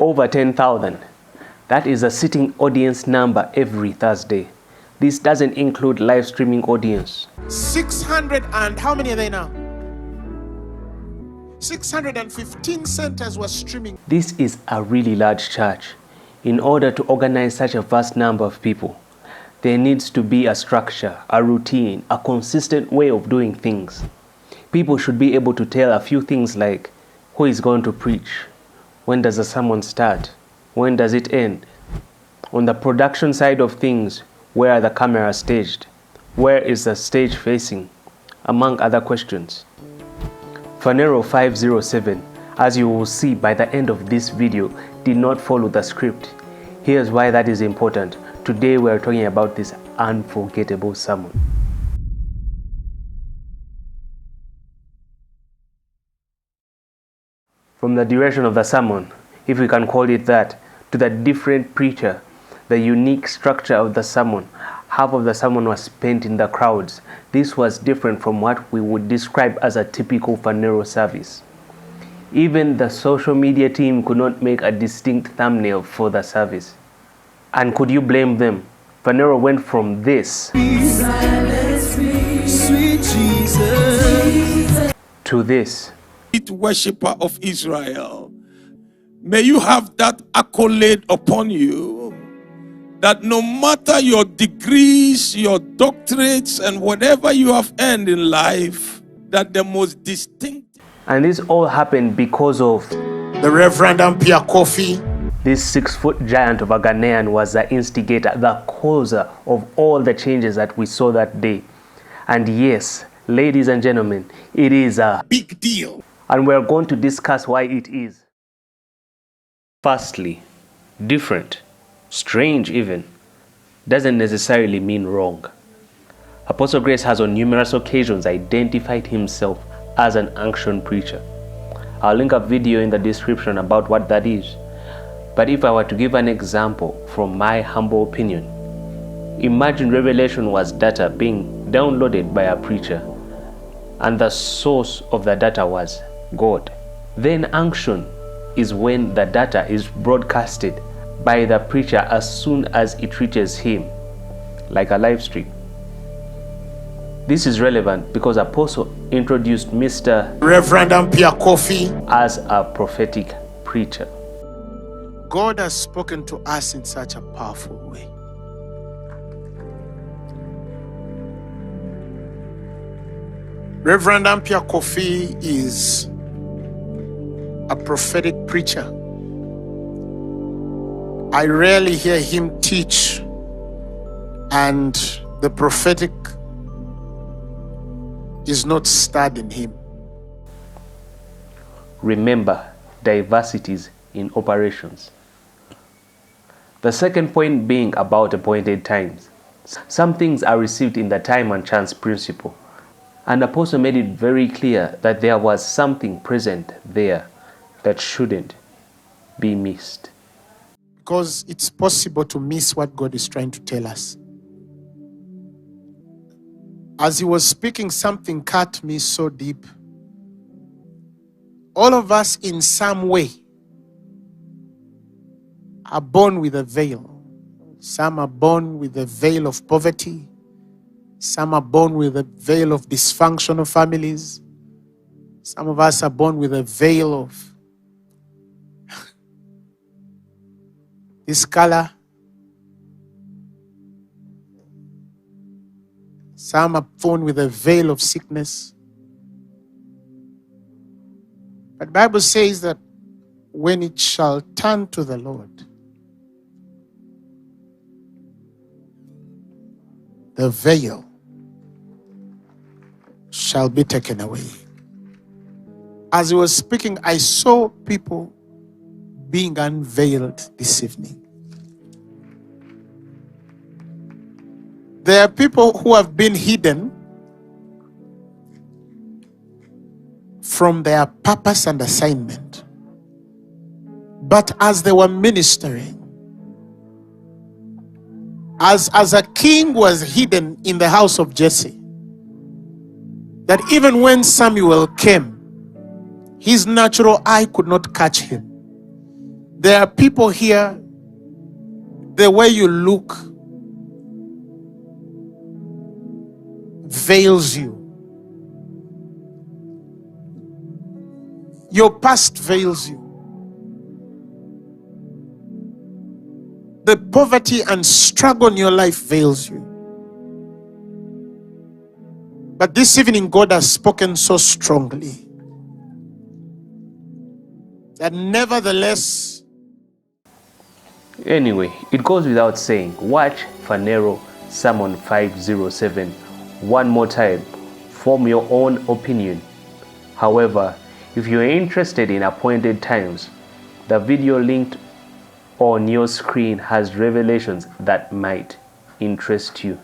Over 10,000. That is a sitting audience number every Thursday. This doesn't include live streaming audience. 600 and how many are they now? 615 centers were streaming. This is a really large church. In order to organize such a vast number of people, there needs to be a structure, a routine, a consistent way of doing things. People should be able to tell a few things like, who is going to preach? When does the sermon start? When does it end? On the production side of things, where are the cameras staged? Where is the stage facing? Among other questions. Phaneroo 507, as you will see by the end of this video, did not follow the script. Here's why that is important. Today we are talking about this unforgettable sermon. From the duration of the sermon, if we can call it that, to the different preacher, the unique structure of the sermon, half of the sermon was spent in the crowds. This was different from what we would describe as a typical Phaneroo service. Even the social media team could not make a distinct thumbnail for the service. And could you blame them? Phaneroo went from this Sweet Jesus to this. Worshipper of Israel, may you have that accolade upon you, that no matter your degrees, your doctorates, and whatever you have earned in life, that the most distinct. And this all happened because of the Reverend Ampiah-Kwofi. This 6-foot giant of a Ghanaian was the instigator, the causer of all the changes that we saw that day. And yes, ladies and gentlemen, it is a big deal. And we're going to discuss why it is. Firstly, different, strange even, doesn't necessarily mean wrong. Apostle Grace has on numerous occasions identified himself as an unction preacher. I'll link a video in the description about what that is. But if I were to give an example from my humble opinion, imagine revelation was data being downloaded by a preacher, and the source of the data was God. Then unction is when the data is broadcasted by the preacher as soon as it reaches him, like a live stream. This is relevant because Apostle introduced Mr. Reverend Ampiah-Kwofi as a prophetic preacher. God has spoken to us in such a powerful way. Reverend Ampiah-Kwofi is a prophetic preacher. I rarely hear him teach, and the prophetic is not stirred in him. Remember, diversities in operations. The second point being about appointed times. Some things are received in the time and chance principle. And Apostle made it very clear that there was something present there that shouldn't be missed. Because it's possible to miss what God is trying to tell us. As he was speaking, something cut me so deep. All of us in some way are born with a veil. Some are born with a veil of poverty. Some are born with a veil of dysfunctional families. Some of us are born with a veil of this color. Some are born with a veil of sickness. But the Bible says that when it shall turn to the Lord, the veil shall be taken away. As he was speaking, I saw people being unveiled this evening. There are people who have been hidden from their purpose and assignment. But as they were ministering, as a king was hidden in the house of Jesse, that even when Samuel came, his natural eye could not catch him. There are people here, the way you look veils you. Your past veils you. The poverty and struggle in your life veils you. But this evening, God has spoken so strongly that nevertheless. Anyway, it goes without saying, watch Phaneroo Sermon 507 one more time. Form your own opinion. However, if you are interested in appointed times, the video linked on your screen has revelations that might interest you.